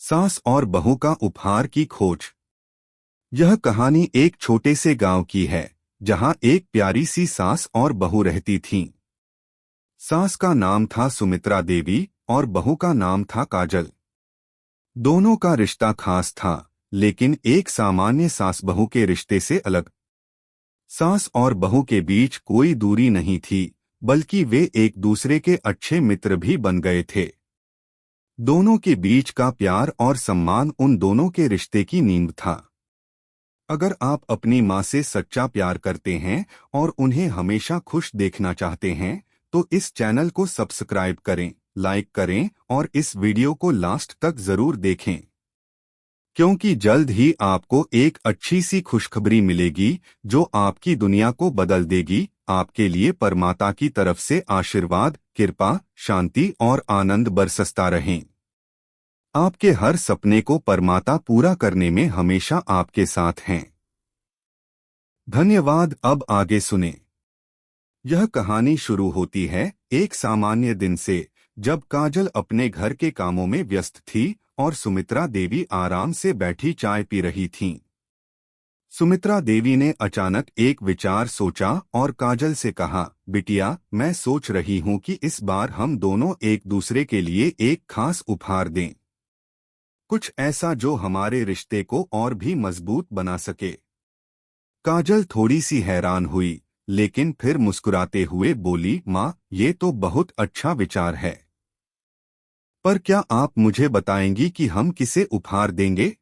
सास और बहू का उपहार की खोज। यह कहानी एक छोटे से गांव की है, जहां एक प्यारी सी सास और बहू रहती थीं। सास का नाम था सुमित्रा देवी और बहू का नाम था काजल। दोनों का रिश्ता खास था, लेकिन एक सामान्य सास बहू के रिश्ते से अलग। सास और बहू के बीच कोई दूरी नहीं थी, बल्कि वे एक दूसरे के अच्छे मित्र भी बन गए थे। दोनों के बीच का प्यार और सम्मान उन दोनों के रिश्ते की नींव था। अगर आप अपनी माँ से सच्चा प्यार करते हैं और उन्हें हमेशा खुश देखना चाहते हैं, तो इस चैनल को सब्सक्राइब करें, लाइक करें और इस वीडियो को लास्ट तक जरूर देखें, क्योंकि जल्द ही आपको एक अच्छी सी खुशखबरी मिलेगी जो आपकी दुनिया को बदल देगी। आपके लिए परमात्मा की तरफ से आशीर्वाद, कृपा, शांति और आनंद बरसता रहें। आपके हर सपने को परमात्मा पूरा करने में हमेशा आपके साथ हैं। धन्यवाद। अब आगे सुने। यह कहानी शुरू होती है एक सामान्य दिन से, जब काजल अपने घर के कामों में व्यस्त थी और सुमित्रा देवी आराम से बैठी चाय पी रही थीं। सुमित्रा देवी ने अचानक एक विचार सोचा और काजल से कहा, बिटिया, मैं सोच रही हूँ कि इस बार हम दोनों एक दूसरे के लिए एक खास उपहार दें। कुछ ऐसा जो हमारे रिश्ते को और भी मजबूत बना सके। काजल थोड़ी सी हैरान हुई, लेकिन फिर मुस्कुराते हुए बोली, माँ, ये तो बहुत अच्छा विचार है। पर क्या आप मुझे बताएंगी कि हम किसे उपहार देंगे?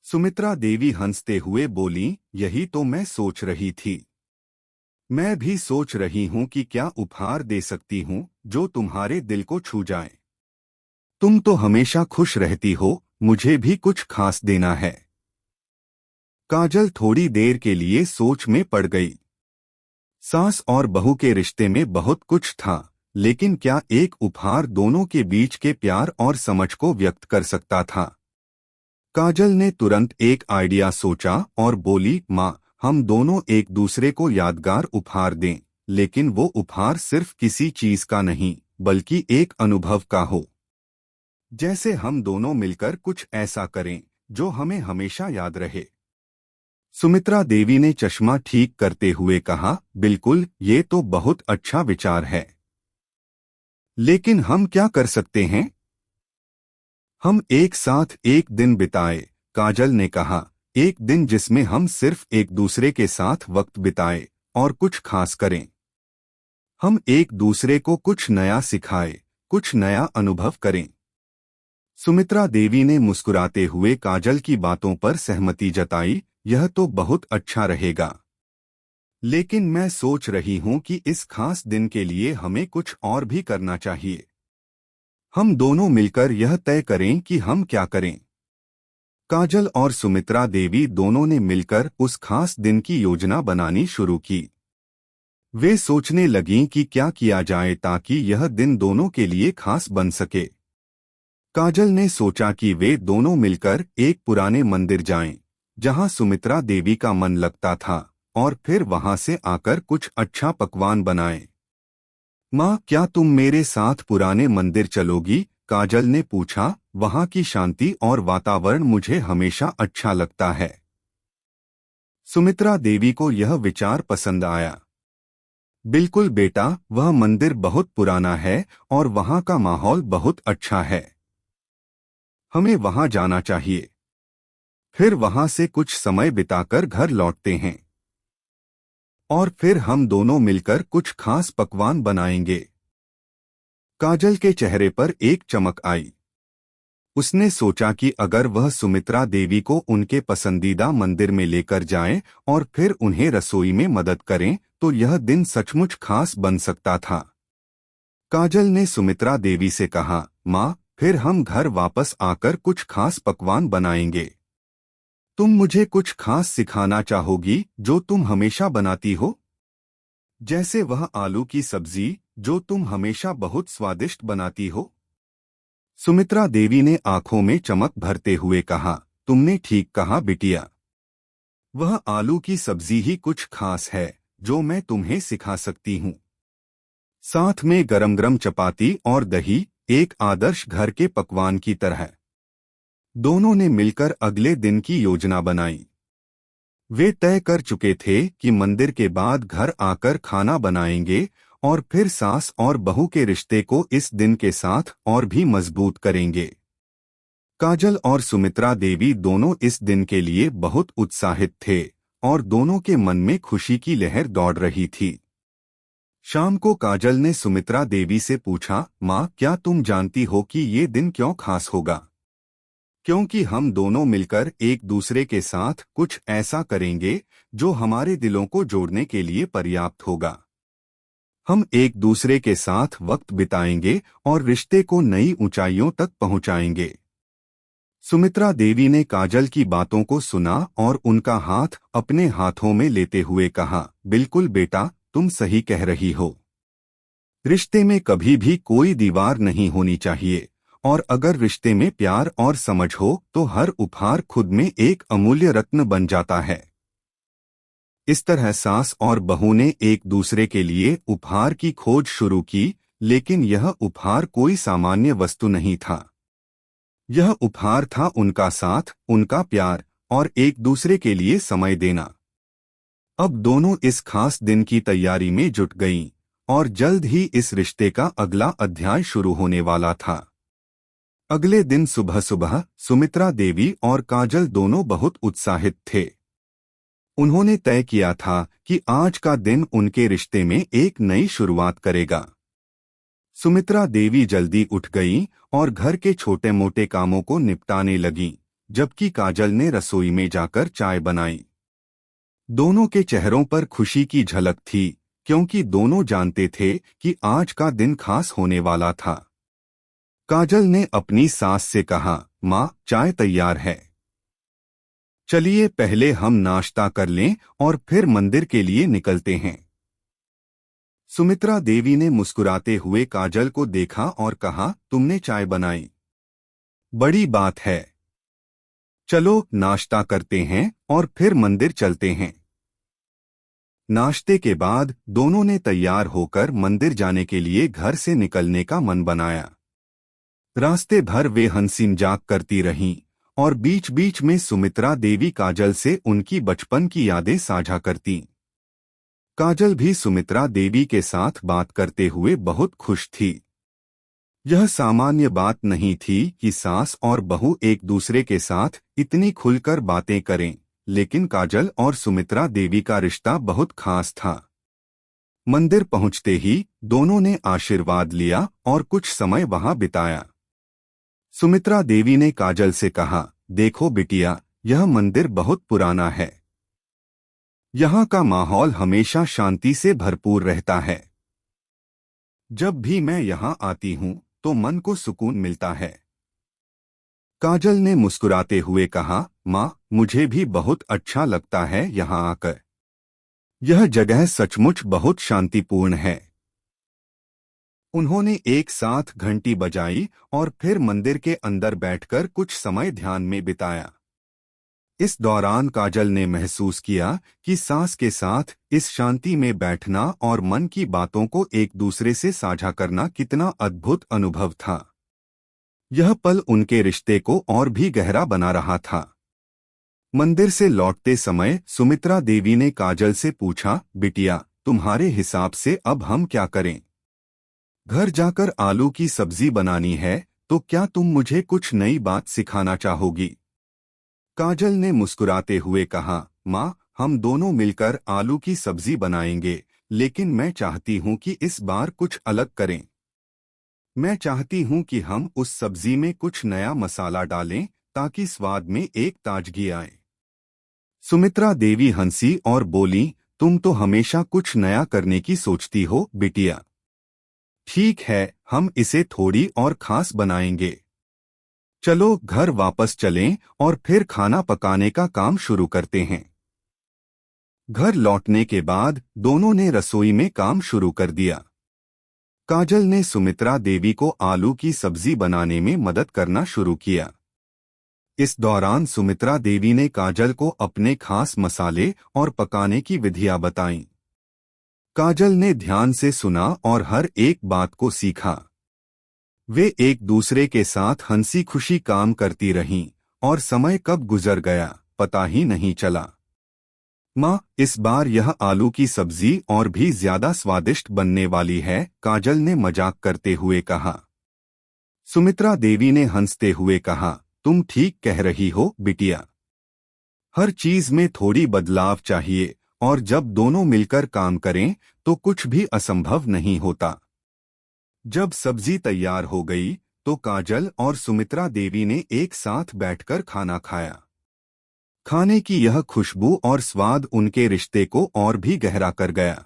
सुमित्रा देवी हंसते हुए बोली, यही तो मैं सोच रही थी। मैं भी सोच रही हूँ कि क्या उपहार दे सकती हूँ जो तुम्हारे दिल को छू जाए। तुम तो हमेशा खुश रहती हो, मुझे भी कुछ खास देना है। काजल थोड़ी देर के लिए सोच में पड़ गई। सास और बहू के रिश्ते में बहुत कुछ था, लेकिन क्या एक उपहार दोनों के बीच के प्यार और समझ को व्यक्त कर सकता था? काजल ने तुरंत एक आइडिया सोचा और बोली, माँ, हम दोनों एक दूसरे को यादगार उपहार दें, लेकिन वो उपहार सिर्फ किसी चीज का नहीं, बल्कि एक अनुभव का हो। जैसे हम दोनों मिलकर कुछ ऐसा करें जो हमें हमेशा याद रहे। सुमित्रा देवी ने चश्मा ठीक करते हुए कहा, बिल्कुल, ये तो बहुत अच्छा विचार है। लेकिन हम क्या कर सकते हैं? हम एक साथ एक दिन बिताए, काजल ने कहा, एक दिन जिसमें हम सिर्फ एक दूसरे के साथ वक्त बिताए और कुछ खास करें। हम एक दूसरे को कुछ नया सिखाए, कुछ नया अनुभव करें। सुमित्रा देवी ने मुस्कुराते हुए काजल की बातों पर सहमति जताई, यह तो बहुत अच्छा रहेगा। लेकिन मैं सोच रही हूं कि इस खास दिन के लिए हमें कुछ और भी करना चाहिए। हम दोनों मिलकर यह तय करें कि हम क्या करें। काजल और सुमित्रा देवी दोनों ने मिलकर उस खास दिन की योजना बनानी शुरू की। वे सोचने लगीं कि क्या किया जाए ताकि यह दिन दोनों के लिए खास बन सके। काजल ने सोचा कि वे दोनों मिलकर एक पुराने मंदिर जाएं, जहां सुमित्रा देवी का मन लगता था, और फिर वहां से आकर कुछ अच्छा पकवान बनाएं। माँ, क्या तुम मेरे साथ पुराने मंदिर चलोगी? काजल ने पूछा, वहां की शांति और वातावरण मुझे हमेशा अच्छा लगता है। सुमित्रा देवी को यह विचार पसंद आया। बिल्कुल बेटा, वह मंदिर बहुत पुराना है और वहां का माहौल बहुत अच्छा है। हमें वहां जाना चाहिए। फिर वहां से कुछ समय बिताकर घर लौटते हैं और फिर हम दोनों मिलकर कुछ खास पकवान बनाएंगे। काजल के चेहरे पर एक चमक आई। उसने सोचा कि अगर वह सुमित्रा देवी को उनके पसंदीदा मंदिर में लेकर जाएं और फिर उन्हें रसोई में मदद करें, तो यह दिन सचमुच खास बन सकता था। काजल ने सुमित्रा देवी से कहा, माँ, फिर हम घर वापस आकर कुछ खास पकवान बनाएंगे। तुम मुझे कुछ खास सिखाना चाहोगी जो तुम हमेशा बनाती हो? जैसे वह आलू की सब्जी जो तुम हमेशा बहुत स्वादिष्ट बनाती हो। सुमित्रा देवी ने आंखों में चमक भरते हुए कहा, तुमने ठीक कहा बिटिया। वह आलू की सब्जी ही कुछ खास है जो मैं तुम्हें सिखा सकती हूँ। साथ में गरम गरम चपाती और दही, एक आदर्श घर के पकवान की तरह। दोनों ने मिलकर अगले दिन की योजना बनाई। वे तय कर चुके थे कि मंदिर के बाद घर आकर खाना बनाएंगे और फिर सास और बहू के रिश्ते को इस दिन के साथ और भी मजबूत करेंगे। काजल और सुमित्रा देवी दोनों इस दिन के लिए बहुत उत्साहित थे और दोनों के मन में खुशी की लहर दौड़ रही थी। शाम को काजल ने सुमित्रा देवी से पूछा, माँ, क्या तुम जानती हो कि ये दिन क्यों खास होगा? क्योंकि हम दोनों मिलकर एक दूसरे के साथ कुछ ऐसा करेंगे जो हमारे दिलों को जोड़ने के लिए पर्याप्त होगा। हम एक दूसरे के साथ वक्त बिताएंगे और रिश्ते को नई ऊंचाइयों तक पहुंचाएंगे। सुमित्रा देवी ने काजल की बातों को सुना और उनका हाथ अपने हाथों में लेते हुए कहा, बिल्कुल बेटा, तुम सही कह रही हो। रिश्ते में कभी भी कोई दीवार नहीं होनी चाहिए और अगर रिश्ते में प्यार और समझ हो तो हर उपहार खुद में एक अमूल्य रत्न बन जाता है। इस तरह सास और बहू ने एक दूसरे के लिए उपहार की खोज शुरू की, लेकिन यह उपहार कोई सामान्य वस्तु नहीं था। यह उपहार था उनका साथ, उनका प्यार और एक दूसरे के लिए समय देना। अब दोनों इस खास दिन की तैयारी में जुट गईं और जल्द ही इस रिश्ते का अगला अध्याय शुरू होने वाला था। अगले दिन सुबह सुबह सुमित्रा देवी और काजल दोनों बहुत उत्साहित थे। उन्होंने तय किया था कि आज का दिन उनके रिश्ते में एक नई शुरुआत करेगा। सुमित्रा देवी जल्दी उठ गईं और घर के छोटे मोटे कामों को निपटाने लगीं, जबकि काजल ने रसोई में जाकर चाय बनाई। दोनों के चेहरों पर खुशी की झलक थी, क्योंकि दोनों जानते थे कि आज का दिन खास होने वाला था। काजल ने अपनी सास से कहा, माँ, चाय तैयार है। चलिए पहले हम नाश्ता कर लें और फिर मंदिर के लिए निकलते हैं। सुमित्रा देवी ने मुस्कुराते हुए काजल को देखा और कहा, तुमने चाय बनाई? बड़ी बात है। चलो नाश्ता करते हैं और फिर मंदिर चलते हैं। नाश्ते के बाद दोनों ने तैयार होकर मंदिर जाने के लिए घर से निकलने का मन बनाया। रास्ते भर वे हंसी मजाक करती रहीं और बीच बीच में सुमित्रा देवी काजल से उनकी बचपन की यादें साझा करतीं। काजल भी सुमित्रा देवी के साथ बात करते हुए बहुत खुश थी। यह सामान्य बात नहीं थी कि सास और बहू एक दूसरे के साथ इतनी खुलकर बातें करें, लेकिन काजल और सुमित्रा देवी का रिश्ता बहुत खास था। मंदिर पहुंचते ही दोनों ने आशीर्वाद लिया और कुछ समय वहां बिताया। सुमित्रा देवी ने काजल से कहा, देखो बिटिया, यह मंदिर बहुत पुराना है। यहाँ का माहौल हमेशा शांति से भरपूर रहता है। जब भी मैं यहाँ आती हूँ तो मन को सुकून मिलता है। काजल ने मुस्कुराते हुए कहा, माँ, मुझे भी बहुत अच्छा लगता है यहाँ आकर। यह जगह सचमुच बहुत शांतिपूर्ण है। उन्होंने एक साथ घंटी बजाई और फिर मंदिर के अंदर बैठकर कुछ समय ध्यान में बिताया। इस दौरान काजल ने महसूस किया कि सास के साथ इस शांति में बैठना और मन की बातों को एक दूसरे से साझा करना कितना अद्भुत अनुभव था। यह पल उनके रिश्ते को और भी गहरा बना रहा था। मंदिर से लौटते समय सुमित्रा देवी ने काजल से पूछा, बिटिया, तुम्हारे हिसाब से अब हम क्या करें? घर जाकर आलू की सब्जी बनानी है, तो क्या तुम मुझे कुछ नई बात सिखाना चाहोगी? काजल ने मुस्कुराते हुए कहा, माँ, हम दोनों मिलकर आलू की सब्जी बनाएंगे, लेकिन मैं चाहती हूँ कि इस बार कुछ अलग करें। मैं चाहती हूँ कि हम उस सब्जी में कुछ नया मसाला डालें ताकि स्वाद में एक ताजगी आए। सुमित्रा देवी हंसी और बोली, तुम तो हमेशा कुछ नया करने की सोचती हो बिटिया। ठीक है, हम इसे थोड़ी और खास बनाएंगे। चलो घर वापस चलें और फिर खाना पकाने का काम शुरू करते हैं। घर लौटने के बाद दोनों ने रसोई में काम शुरू कर दिया। काजल ने सुमित्रा देवी को आलू की सब्जी बनाने में मदद करना शुरू किया। इस दौरान सुमित्रा देवी ने काजल को अपने खास मसाले और पकाने की विधियां बताईं। काजल ने ध्यान से सुना और हर एक बात को सीखा। वे एक दूसरे के साथ हंसी खुशी काम करती रहीं और समय कब गुजर गया पता ही नहीं चला। माँ, इस बार यह आलू की सब्जी और भी ज्यादा स्वादिष्ट बनने वाली है, काजल ने मजाक करते हुए कहा। सुमित्रा देवी ने हंसते हुए कहा, तुम ठीक कह रही हो बिटिया। हर चीज में थोड़ी बदलाव चाहिए, और जब दोनों मिलकर काम करें तो कुछ भी असंभव नहीं होता। जब सब्जी तैयार हो गई तो काजल और सुमित्रा देवी ने एक साथ बैठकर खाना खाया। खाने की यह खुशबू और स्वाद उनके रिश्ते को और भी गहरा कर गया।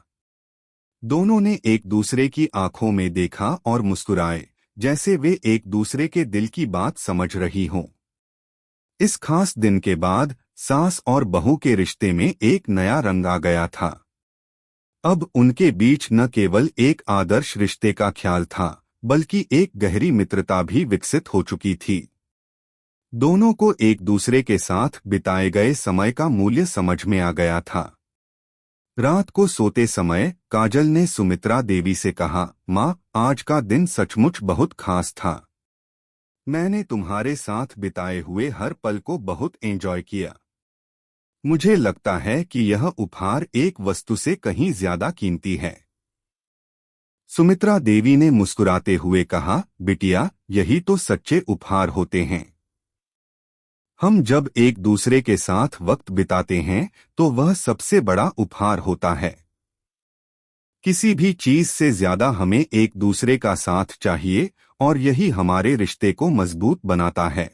दोनों ने एक दूसरे की आंखों में देखा और मुस्कुराए, जैसे वे एक दूसरे के दिल की बात समझ रही हों। इस खास दिन के बाद सास और बहू के रिश्ते में एक नया रंग आ गया था। अब उनके बीच न केवल एक आदर्श रिश्ते का ख्याल था, बल्कि एक गहरी मित्रता भी विकसित हो चुकी थी। दोनों को एक दूसरे के साथ बिताए गए समय का मूल्य समझ में आ गया था। रात को सोते समय काजल ने सुमित्रा देवी से कहा, माँ, आज का दिन सचमुच बहुत खास था। मैंने तुम्हारे साथ बिताए हुए हर पल को बहुत एंजॉय किया। मुझे लगता है कि यह उपहार एक वस्तु से कहीं ज्यादा कीमती है। सुमित्रा देवी ने मुस्कुराते हुए कहा, बिटिया, यही तो सच्चे उपहार होते हैं। हम जब एक दूसरे के साथ वक्त बिताते हैं तो वह सबसे बड़ा उपहार होता है। किसी भी चीज से ज्यादा हमें एक दूसरे का साथ चाहिए, और यही हमारे रिश्ते को मजबूत बनाता है।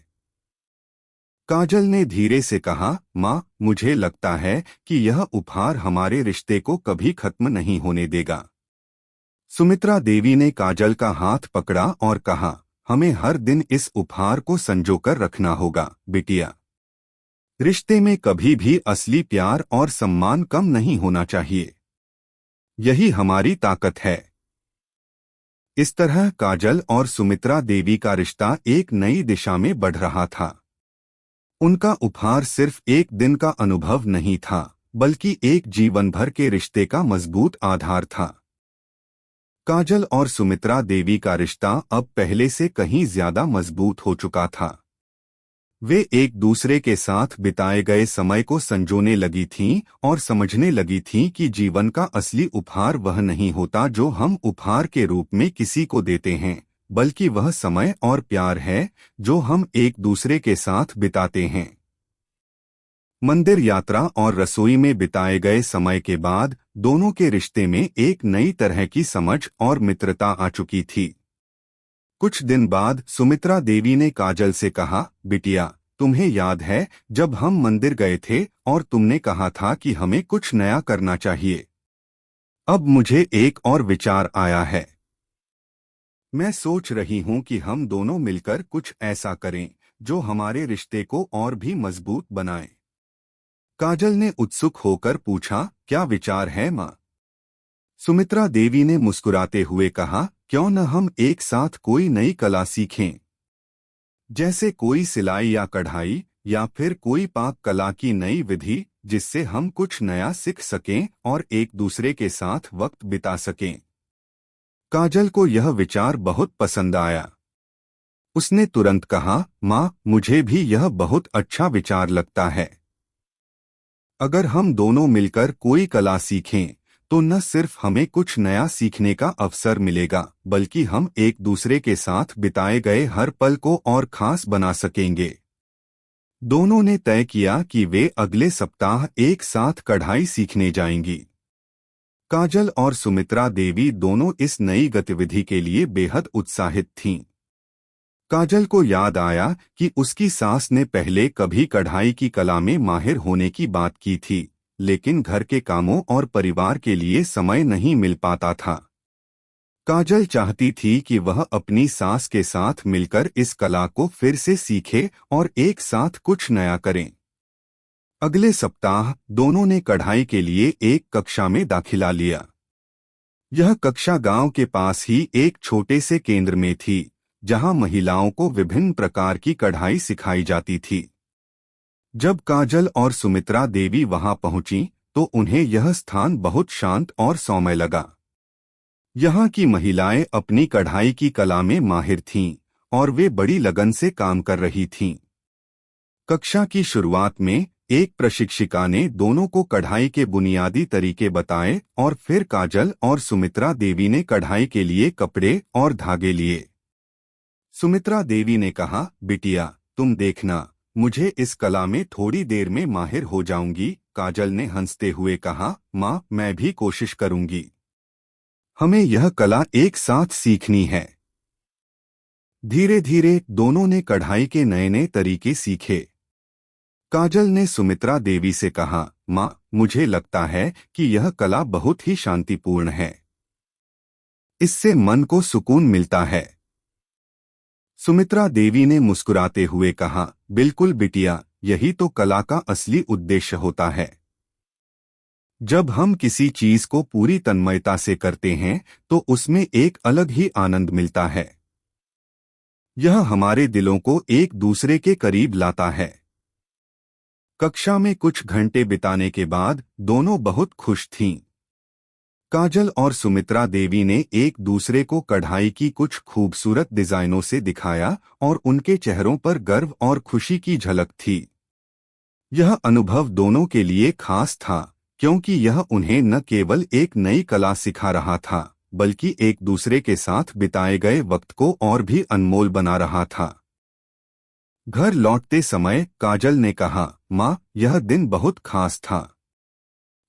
काजल ने धीरे से कहा, माँ, मुझे लगता है कि यह उपहार हमारे रिश्ते को कभी खत्म नहीं होने देगा। सुमित्रा देवी ने काजल का हाथ पकड़ा और कहा, हमें हर दिन इस उपहार को संजोकर रखना होगा बिटिया। रिश्ते में कभी भी असली प्यार और सम्मान कम नहीं होना चाहिए। यही हमारी ताकत है। इस तरह काजल और सुमित्रा देवी का रिश्ता एक नई दिशा में बढ़ रहा था। उनका उपहार सिर्फ एक दिन का अनुभव नहीं था, बल्कि एक जीवन भर के रिश्ते का मजबूत आधार था। काजल और सुमित्रा देवी का रिश्ता अब पहले से कहीं ज्यादा मजबूत हो चुका था। वे एक दूसरे के साथ बिताए गए समय को संजोने लगी थीं और समझने लगी थीं कि जीवन का असली उपहार वह नहीं होता जो हम उपहार के रूप में किसी को देते हैं, बल्कि वह समय और प्यार है जो हम एक दूसरे के साथ बिताते हैं। मंदिर यात्रा और रसोई में बिताए गए समय के बाद दोनों के रिश्ते में एक नई तरह की समझ और मित्रता आ चुकी थी। कुछ दिन बाद सुमित्रा देवी ने काजल से कहा, बिटिया, तुम्हें याद है जब हम मंदिर गए थे और तुमने कहा था कि हमें कुछ नया करना चाहिए? अब मुझे एक और विचार आया है। मैं सोच रही हूं कि हम दोनों मिलकर कुछ ऐसा करें जो हमारे रिश्ते को और भी मजबूत बनाए। काजल ने उत्सुक होकर पूछा, क्या विचार है माँ? सुमित्रा देवी ने मुस्कुराते हुए कहा, क्यों न हम एक साथ कोई नई कला सीखें, जैसे कोई सिलाई या कढ़ाई या फिर कोई पाक कला की नई विधि, जिससे हम कुछ नया सीख सकें और एक दूसरे के साथ वक्त बिता सकें। काजल को यह विचार बहुत पसंद आया। उसने तुरंत कहा, माँ, मुझे भी यह बहुत अच्छा विचार लगता है। अगर हम दोनों मिलकर कोई कला सीखें तो न सिर्फ हमें कुछ नया सीखने का अवसर मिलेगा, बल्कि हम एक दूसरे के साथ बिताए गए हर पल को और खास बना सकेंगे। दोनों ने तय किया कि वे अगले सप्ताह एक साथ कढ़ाई सीखने जाएंगी। काजल और सुमित्रा देवी दोनों इस नई गतिविधि के लिए बेहद उत्साहित थीं। काजल को याद आया कि उसकी सास ने पहले कभी कढ़ाई की कला में माहिर होने की बात की थी, लेकिन घर के कामों और परिवार के लिए समय नहीं मिल पाता था। काजल चाहती थी कि वह अपनी सास के साथ मिलकर इस कला को फिर से सीखे और एक साथ कुछ नया करें। अगले सप्ताह दोनों ने कढ़ाई के लिए एक कक्षा में दाखिला लिया। यह कक्षा गांव के पास ही एक छोटे से केंद्र में थी, जहां महिलाओं को विभिन्न प्रकार की कढ़ाई सिखाई जाती थी। जब काजल और सुमित्रा देवी वहां पहुंची तो उन्हें यह स्थान बहुत शांत और सौम्य लगा। यहाँ की महिलाएं अपनी कढ़ाई की कला में माहिर थीं और वे बड़ी लगन से काम कर रही थीं। कक्षा की शुरुआत में एक प्रशिक्षिका ने दोनों को कढ़ाई के बुनियादी तरीके बताए और फिर काजल और सुमित्रा देवी ने कढ़ाई के लिए कपड़े और धागे लिए। सुमित्रा देवी ने कहा, बिटिया तुम देखना, मुझे इस कला में थोड़ी देर में माहिर हो जाऊंगी। काजल ने हंसते हुए कहा, माँ मैं भी कोशिश करूंगी। हमें यह कला एक साथ सीखनी है। धीरे धीरे दोनों ने कढ़ाई के नए नए तरीके सीखे। काजल ने सुमित्रा देवी से कहा, माँ मुझे लगता है कि यह कला बहुत ही शांतिपूर्ण है। इससे मन को सुकून मिलता है। सुमित्रा देवी ने मुस्कुराते हुए कहा, बिल्कुल बिटिया, यही तो कला का असली उद्देश्य होता है। जब हम किसी चीज को पूरी तन्मयता से करते हैं तो उसमें एक अलग ही आनंद मिलता है। यह हमारे दिलों को एक दूसरे के करीब लाता है। कक्षा में कुछ घंटे बिताने के बाद दोनों बहुत खुश थीं। काजल और सुमित्रा देवी ने एक दूसरे को कढ़ाई की कुछ खूबसूरत डिजाइनों से दिखाया और उनके चेहरों पर गर्व और खुशी की झलक थी। यह अनुभव दोनों के लिए खास था, क्योंकि यह उन्हें न केवल एक नई कला सिखा रहा था, बल्कि एक दूसरे के साथ बिताए गए वक्त को और भी अनमोल बना रहा था। घर लौटते समय काजल ने कहा, माँ यह दिन बहुत खास था।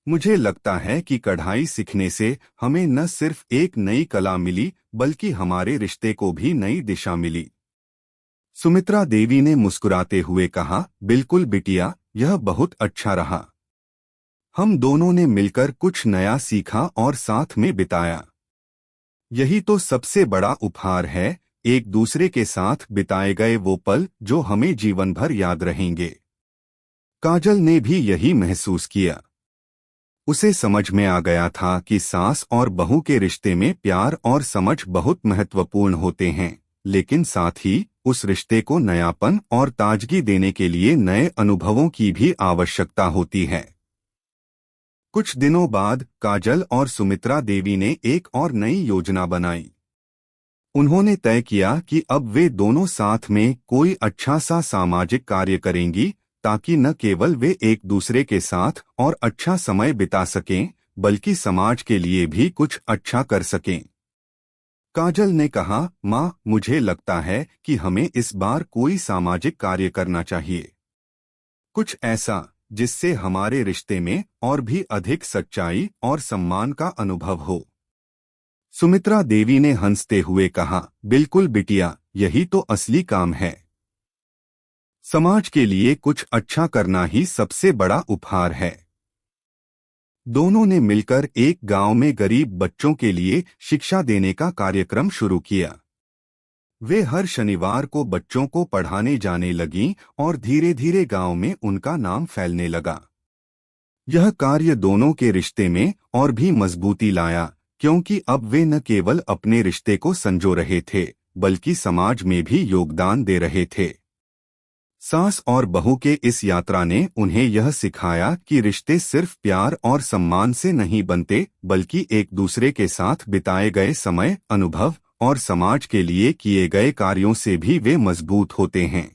मुझे लगता है कि कढ़ाई सीखने से हमें न सिर्फ एक नई कला मिली, बल्कि हमारे रिश्ते को भी नई दिशा मिली। सुमित्रा देवी ने मुस्कुराते हुए कहा, बिल्कुल बिटिया, यह बहुत अच्छा रहा। हम दोनों ने मिलकर कुछ नया सीखा और साथ में बिताया। यही तो सबसे बड़ा उपहार है, एक दूसरे के साथ बिताए गए वो पल जो हमें जीवन भर याद रहेंगे। काजल ने भी यही महसूस किया। उसे समझ में आ गया था कि सास और बहू के रिश्ते में प्यार और समझ बहुत महत्वपूर्ण होते हैं, लेकिन साथ ही उस रिश्ते को नयापन और ताजगी देने के लिए नए अनुभवों की भी आवश्यकता होती है। कुछ दिनों बाद काजल और सुमित्रा देवी ने एक और नई योजना बनाई। उन्होंने तय किया कि अब वे दोनों साथ में कोई अच्छा सा सामाजिक कार्य करेंगी, ताकि न केवल वे एक दूसरे के साथ और अच्छा समय बिता सकें, बल्कि समाज के लिए भी कुछ अच्छा कर सकें। काजल ने कहा, माँ मुझे लगता है कि हमें इस बार कोई सामाजिक कार्य करना चाहिए, कुछ ऐसा जिससे हमारे रिश्ते में और भी अधिक सच्चाई और सम्मान का अनुभव हो। सुमित्रा देवी ने हंसते हुए कहा, बिल्कुल बिटिया, यही तो असली काम है। समाज के लिए कुछ अच्छा करना ही सबसे बड़ा उपहार है। दोनों ने मिलकर एक गांव में गरीब बच्चों के लिए शिक्षा देने का कार्यक्रम शुरू किया। वे हर शनिवार को बच्चों को पढ़ाने जाने लगीं और धीरे धीरे गांव में उनका नाम फैलने लगा। यह कार्य दोनों के रिश्ते में और भी मजबूती लाया, क्योंकि अब वे न केवल अपने रिश्ते को संजो रहे थे, बल्कि समाज में भी योगदान दे रहे थे। सास और बहू के इस यात्रा ने उन्हें यह सिखाया कि रिश्ते सिर्फ प्यार और सम्मान से नहीं बनते, बल्कि एक दूसरे के साथ बिताए गए समय, अनुभव और समाज के लिए किए गए कार्यों से भी वे मजबूत होते हैं।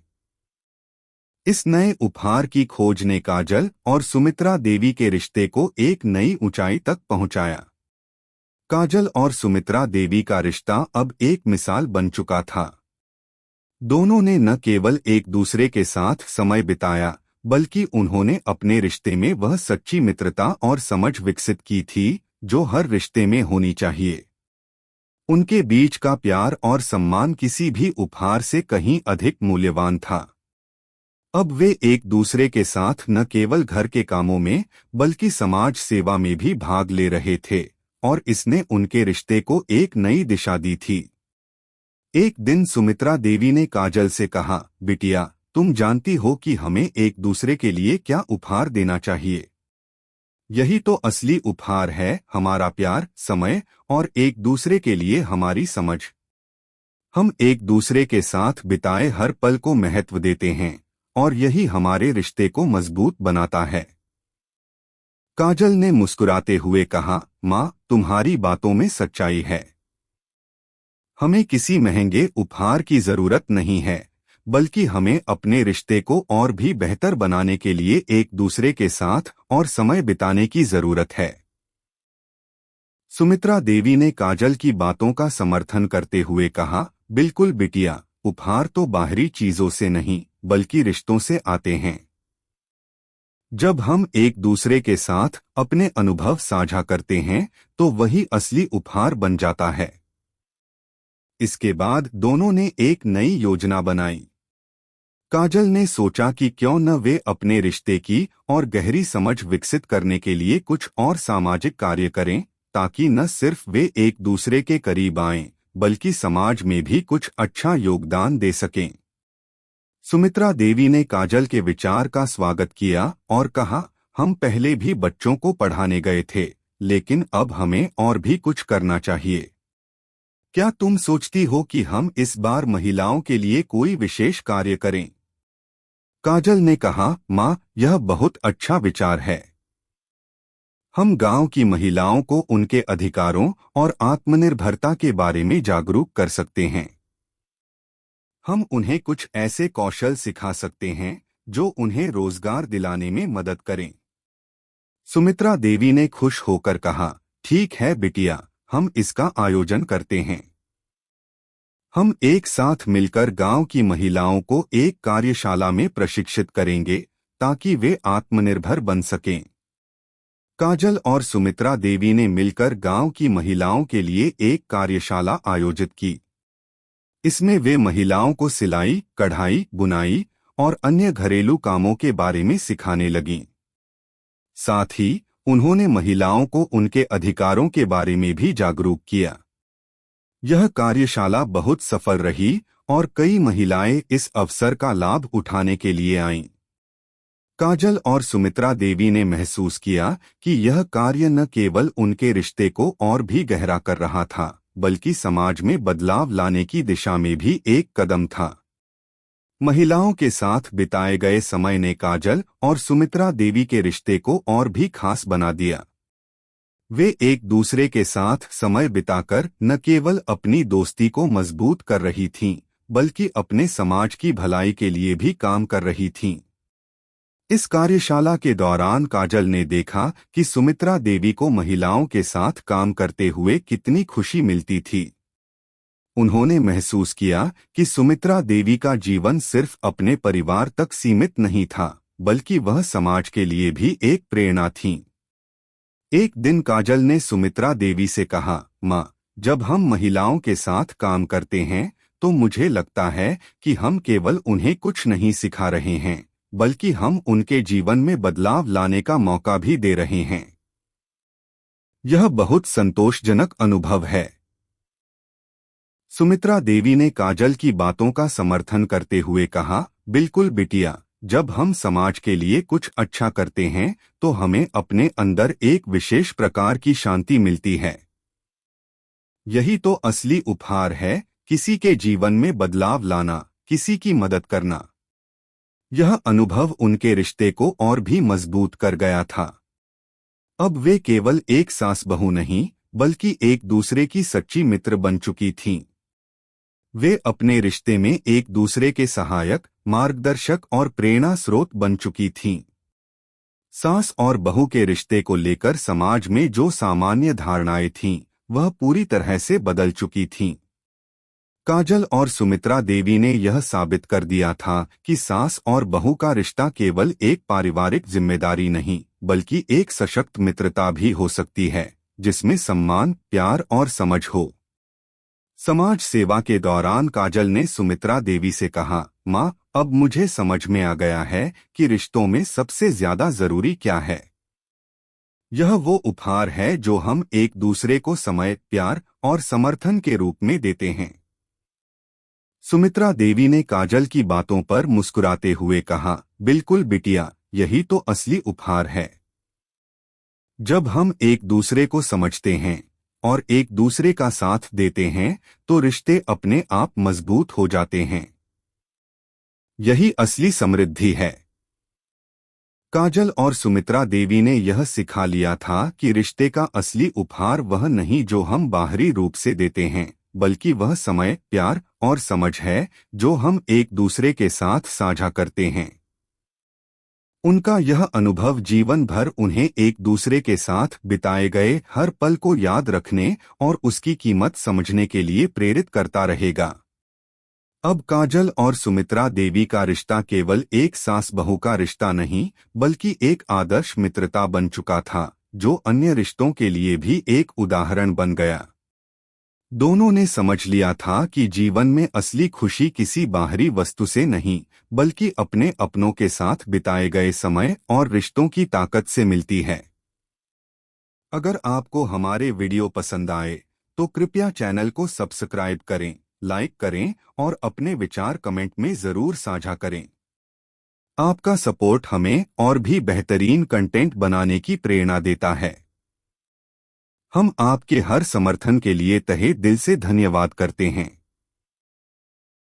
इस नए उपहार की खोज ने काजल और सुमित्रा देवी के रिश्ते को एक नई ऊंचाई तक पहुंचाया। काजल और सुमित्रा देवी का रिश्ता अब एक मिसाल बन चुका था। दोनों ने न केवल एक दूसरे के साथ समय बिताया, बल्कि उन्होंने अपने रिश्ते में वह सच्ची मित्रता और समझ विकसित की थी जो हर रिश्ते में होनी चाहिए। उनके बीच का प्यार और सम्मान किसी भी उपहार से कहीं अधिक मूल्यवान था। अब वे एक दूसरे के साथ न केवल घर के कामों में, बल्कि समाज सेवा में भी भाग ले रहे थे, और इसने उनके रिश्ते को एक नई दिशा दी थी। एक दिन सुमित्रा देवी ने काजल से कहा, बिटिया, तुम जानती हो कि हमें एक दूसरे के लिए क्या उपहार देना चाहिए। यही तो असली उपहार है, हमारा प्यार, समय और एक दूसरे के लिए हमारी समझ। हम एक दूसरे के साथ बिताए हर पल को महत्व देते हैं, और यही हमारे रिश्ते को मजबूत बनाता है। काजल ने मुस्कुराते हुए कहा, माँ तुम्हारी बातों में सच्चाई है। हमें किसी महंगे उपहार की जरूरत नहीं है, बल्कि हमें अपने रिश्ते को और भी बेहतर बनाने के लिए एक दूसरे के साथ और समय बिताने की जरूरत है। सुमित्रा देवी ने काजल की बातों का समर्थन करते हुए कहा, बिल्कुल बिटिया, उपहार तो बाहरी चीजों से नहीं बल्कि रिश्तों से आते हैं। जब हम एक दूसरे के साथ अपने अनुभव साझा करते हैं तो वही असली उपहार बन जाता है। इसके बाद दोनों ने एक नई योजना बनाई। काजल ने सोचा कि क्यों न वे अपने रिश्ते की और गहरी समझ विकसित करने के लिए कुछ और सामाजिक कार्य करें, ताकि न सिर्फ वे एक दूसरे के करीब आएं, बल्कि समाज में भी कुछ अच्छा योगदान दे सकें। सुमित्रा देवी ने काजल के विचार का स्वागत किया और कहा, हम पहले भी बच्चों को पढ़ाने गए थे, लेकिन अब हमें और भी कुछ करना चाहिए। क्या तुम सोचती हो कि हम इस बार महिलाओं के लिए कोई विशेष कार्य करें? काजल ने कहा, माँ, यह बहुत अच्छा विचार है। हम गांव की महिलाओं को उनके अधिकारों और आत्मनिर्भरता के बारे में जागरूक कर सकते हैं। हम उन्हें कुछ ऐसे कौशल सिखा सकते हैं जो उन्हें रोजगार दिलाने में मदद करें। सुमित्रा देवी ने खुश होकर कहा, ठीक है बिटिया, हम इसका आयोजन करते हैं। हम एक साथ मिलकर गांव की महिलाओं को एक कार्यशाला में प्रशिक्षित करेंगे ताकि वे आत्मनिर्भर बन सकें। काजल और सुमित्रा देवी ने मिलकर गांव की महिलाओं के लिए एक कार्यशाला आयोजित की। इसमें वे महिलाओं को सिलाई, कढ़ाई, बुनाई और अन्य घरेलू कामों के बारे में सिखाने लगीं। साथ ही उन्होंने महिलाओं को उनके अधिकारों के बारे में भी जागरूक किया। यह कार्यशाला बहुत सफल रही और कई महिलाएं इस अवसर का लाभ उठाने के लिए आईं। काजल और सुमित्रा देवी ने महसूस किया कि यह कार्य न केवल उनके रिश्ते को और भी गहरा कर रहा था, बल्कि समाज में बदलाव लाने की दिशा में भी एक कदम था। महिलाओं के साथ बिताए गए समय ने काजल और सुमित्रा देवी के रिश्ते को और भी खास बना दिया। वे एक दूसरे के साथ समय बिताकर न केवल अपनी दोस्ती को मजबूत कर रही थीं, बल्कि अपने समाज की भलाई के लिए भी काम कर रही थीं। इस कार्यशाला के दौरान काजल ने देखा कि सुमित्रा देवी को महिलाओं के साथ काम करते हुए कितनी खुशी मिलती थी। उन्होंने महसूस किया कि सुमित्रा देवी का जीवन सिर्फ अपने परिवार तक सीमित नहीं था, बल्कि वह समाज के लिए भी एक प्रेरणा थीं। एक दिन काजल ने सुमित्रा देवी से कहा, माँ, जब हम महिलाओं के साथ काम करते हैं तो मुझे लगता है कि हम केवल उन्हें कुछ नहीं सिखा रहे हैं, बल्कि हम उनके जीवन में बदलाव लाने का मौका भी दे रहे हैं। यह बहुत संतोषजनक अनुभव है। सुमित्रा देवी ने काजल की बातों का समर्थन करते हुए कहा, बिल्कुल बिटिया, जब हम समाज के लिए कुछ अच्छा करते हैं तो हमें अपने अंदर एक विशेष प्रकार की शांति मिलती है। यही तो असली उपहार है, किसी के जीवन में बदलाव लाना, किसी की मदद करना। यह अनुभव उनके रिश्ते को और भी मजबूत कर गया था। अब वे केवल एक सास बहू नहीं, बल्कि एक दूसरे की सच्ची मित्र बन चुकी थीं। वे अपने रिश्ते में एक दूसरे के सहायक, मार्गदर्शक और प्रेरणा स्रोत बन चुकी थीं। सास और बहू के रिश्ते को लेकर समाज में जो सामान्य धारणाएं थीं, वह पूरी तरह से बदल चुकी थीं। काजल और सुमित्रा देवी ने यह साबित कर दिया था कि सास और बहू का रिश्ता केवल एक पारिवारिक जिम्मेदारी नहीं, बल्कि एक सशक्त मित्रता भी हो सकती है, जिसमें सम्मान, प्यार और समझ हो। समाज सेवा के दौरान काजल ने सुमित्रा देवी से कहा, माँ, अब मुझे समझ में आ गया है कि रिश्तों में सबसे ज्यादा जरूरी क्या है। यह वो उपहार है जो हम एक दूसरे को समय, प्यार और समर्थन के रूप में देते हैं। सुमित्रा देवी ने काजल की बातों पर मुस्कुराते हुए कहा, बिल्कुल बिटिया, यही तो असली उपहार है। जब हम एक दूसरे को समझते हैं और एक दूसरे का साथ देते हैं तो रिश्ते अपने आप मजबूत हो जाते हैं। यही असली समृद्धि है। काजल और सुमित्रा देवी ने यह सिखा लिया था कि रिश्ते का असली उपहार वह नहीं जो हम बाहरी रूप से देते हैं, बल्कि वह समय, प्यार और समझ है जो हम एक दूसरे के साथ साझा करते हैं। उनका यह अनुभव जीवन भर उन्हें एक दूसरे के साथ बिताए गए हर पल को याद रखने और उसकी कीमत समझने के लिए प्रेरित करता रहेगा। अब काजल और सुमित्रा देवी का रिश्ता केवल एक सास बहू का रिश्ता नहीं, बल्कि एक आदर्श मित्रता बन चुका था, जो अन्य रिश्तों के लिए भी एक उदाहरण बन गया। दोनों ने समझ लिया था कि जीवन में असली खुशी किसी बाहरी वस्तु से नहीं, बल्कि अपने अपनों के साथ बिताए गए समय और रिश्तों की ताकत से मिलती है। अगर आपको हमारे वीडियो पसंद आए तो कृपया चैनल को सब्सक्राइब करें, लाइक करें और अपने विचार कमेंट में जरूर साझा करें। आपका सपोर्ट हमें और भी बेहतरीन कंटेंट बनाने की प्रेरणा देता है। हम आपके हर समर्थन के लिए तहे दिल से धन्यवाद करते हैं।